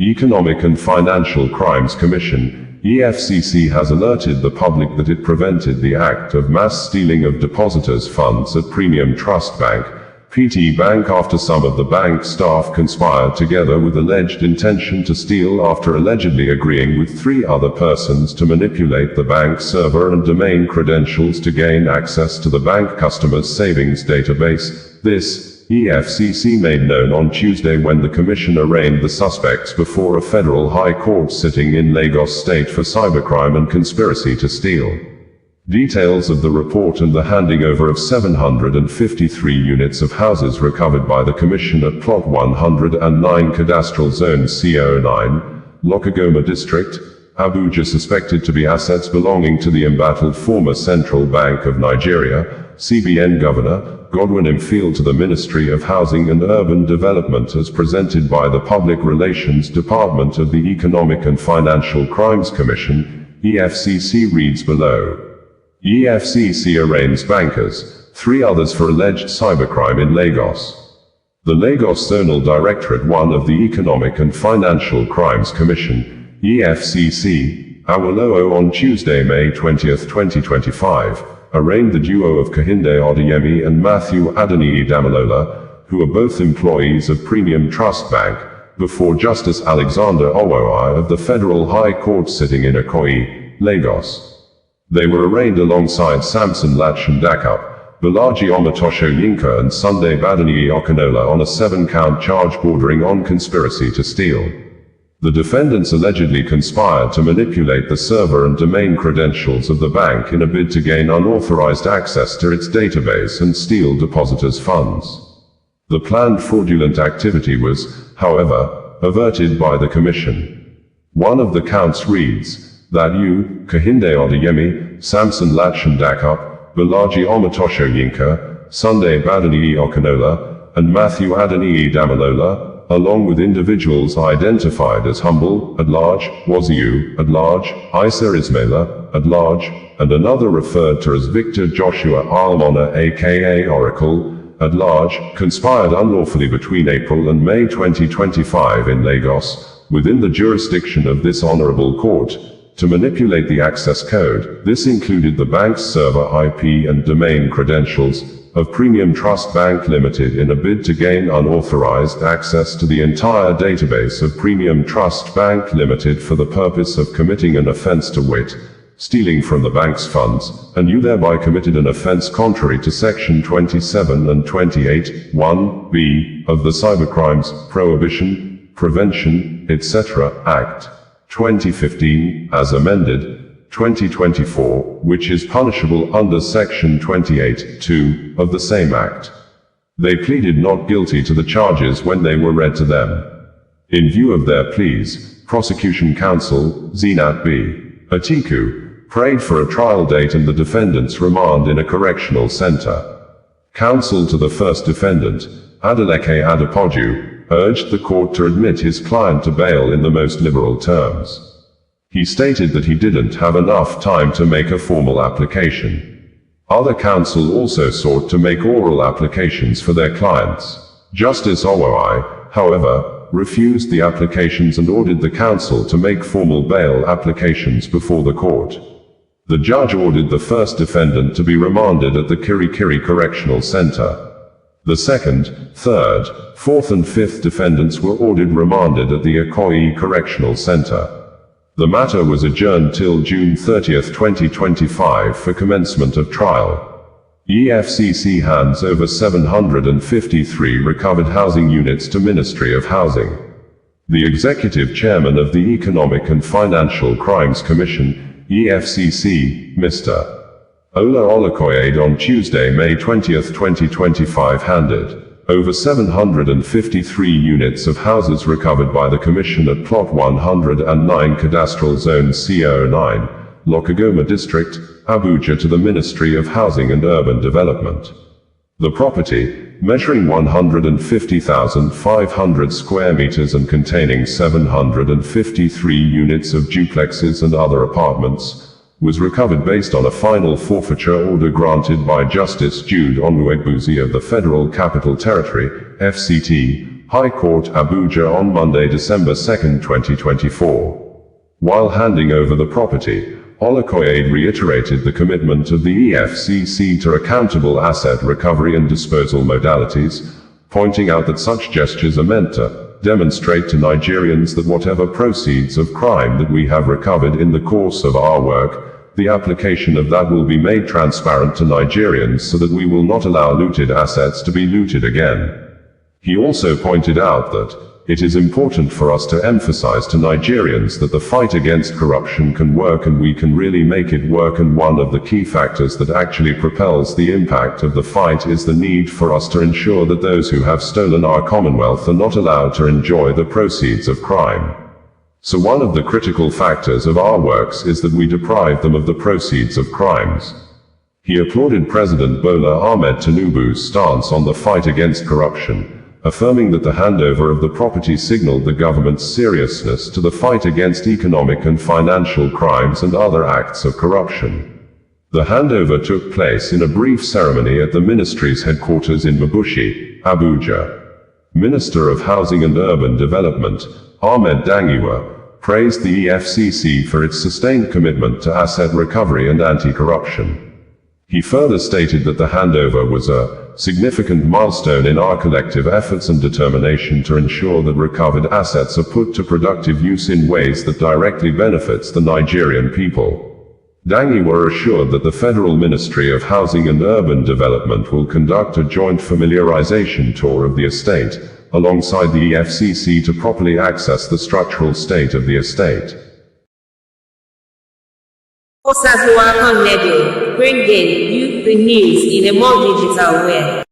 Economic and Financial Crimes Commission, EFCC has alerted the public that it prevented the act of mass stealing of depositors' funds at Premium Trust Bank, PTBank, after some of the bank staff conspired together with alleged intention to steal after allegedly agreeing with 3 other persons to manipulate the bank server and domain credentials to gain access to the bank customers' savings database. This, EFCC made known on Tuesday when the Commission arraigned the suspects before a federal high court sitting in Lagos State for cybercrime and conspiracy to steal. Details of the report and the handing over of 753 units of houses recovered by the Commission at Plot 109 Cadastral Zone CO9, Lokogoma District, Abuja, suspected to be assets belonging to the embattled former Central Bank of Nigeria, CBN Governor, Godwin Mfield, to the Ministry of Housing and Urban Development as presented by the Public Relations Department of the Economic and Financial Crimes Commission, EFCC reads below. EFCC arraigns bankers, 3 others for alleged cybercrime in Lagos. The Lagos Zonal Directorate 1 of the Economic and Financial Crimes Commission, EFCC, Awolowo, on Tuesday, May 20, 2025, arraigned the duo of Kehinde Odeyemi and Matthew Adeniyi Damilola, who are both employees of Premium Trust Bank, before Justice Alexander Owoai of the Federal High Court sitting in Ikoyi, Lagos. They were arraigned alongside Samson Lachandakap, Balaji Omatosho Yinka and Sunday Badeniyi Okanola on a 7-count charge bordering on conspiracy to steal. The defendants allegedly conspired to manipulate the server and domain credentials of the bank in a bid to gain unauthorized access to its database and steal depositors' funds. The planned fraudulent activity was, however, averted by the Commission. One of the counts reads, that you, Kehinde Odeyemi, Samson Lachandakap, Balaji Omatosho Yinka, Sunday Badeniyi Okanola, and Matthew Adeniyi Damilola, along with individuals identified as Humble, at large, Waziu, at large, Isa Ismaila, at large, and another referred to as Victor Joshua Almona aka Oracle, at large, conspired unlawfully between April and May 2025 in Lagos, within the jurisdiction of this honorable court, to manipulate the access code. This included the bank's server IP and domain credentials of Premium Trust Bank Limited in a bid to gain unauthorized access to the entire database of Premium Trust Bank Limited for the purpose of committing an offense, to wit, stealing from the bank's funds, and you thereby committed an offense contrary to Section 27 and 28, 1b, of the Cybercrimes, Prohibition, Prevention, etc. Act 2015, as amended, 2024, which is punishable under Section 28(2) of the same Act. They pleaded not guilty to the charges when they were read to them. In view of their pleas, prosecution counsel, Zinat B. Atiku, prayed for a trial date and the defendant's remand in a correctional center. Counsel to the first defendant, Adeleke Adepoju, urged the court to admit his client to bail in the most liberal terms. He stated that he didn't have enough time to make a formal application. Other counsel also sought to make oral applications for their clients. Justice Owoai, however, refused the applications and ordered the counsel to make formal bail applications before the court. The judge ordered the first defendant to be remanded at the Kirikiri Correctional Center. The second, third, fourth and fifth defendants were ordered remanded at the Ikoyi Correctional Center. The matter was adjourned till June 30, 2025 for commencement of trial. EFCC hands over 753 recovered housing units to Ministry of Housing. The Executive Chairman of the Economic and Financial Crimes Commission, EFCC, Mr. Ola Olukoyede, on Tuesday, May 20, 2025 handed over 753 units of houses recovered by the Commission at Plot 109 Cadastral Zone CO9, Lokogoma District, Abuja, to the Ministry of Housing and Urban Development. The property, measuring 150,500 square meters and containing 753 units of duplexes and other apartments, was recovered based on a final forfeiture order granted by Justice Jude Onwuegbuzi of the Federal Capital Territory, FCT, High Court, Abuja on Monday, December 2, 2024. While handing over the property, Olukoyede reiterated the commitment of the EFCC to accountable asset recovery and disposal modalities, pointing out that such gestures are meant to demonstrate to Nigerians that whatever proceeds of crime that we have recovered in the course of our work, the application of that will be made transparent to Nigerians so that we will not allow looted assets to be looted again. He also pointed out that it is important for us to emphasize to Nigerians that the fight against corruption can work and we can really make it work, and one of the key factors that actually propels the impact of the fight is the need for us to ensure that those who have stolen our commonwealth are not allowed to enjoy the proceeds of crime. So one of the critical factors of our works is that we deprive them of the proceeds of crimes. He applauded President Bola Ahmed Tinubu's stance on the fight against corruption, affirming that the handover of the property signaled the government's seriousness to the fight against economic and financial crimes and other acts of corruption. The handover took place in a brief ceremony at the ministry's headquarters in Mabushi, Abuja. Minister of Housing and Urban Development, Ahmed Dangiwa, praised the EFCC for its sustained commitment to asset recovery and anti-corruption. He further stated that the handover was a significant milestone in our collective efforts and determination to ensure that recovered assets are put to productive use in ways that directly benefits the Nigerian people. Dangiwa assured that the Federal Ministry of Housing and Urban Development will conduct a joint familiarization tour of the estate, alongside the EFCC, to properly access the structural state of the estate. Osazuwa Connect, bringing you the news in a more digital way.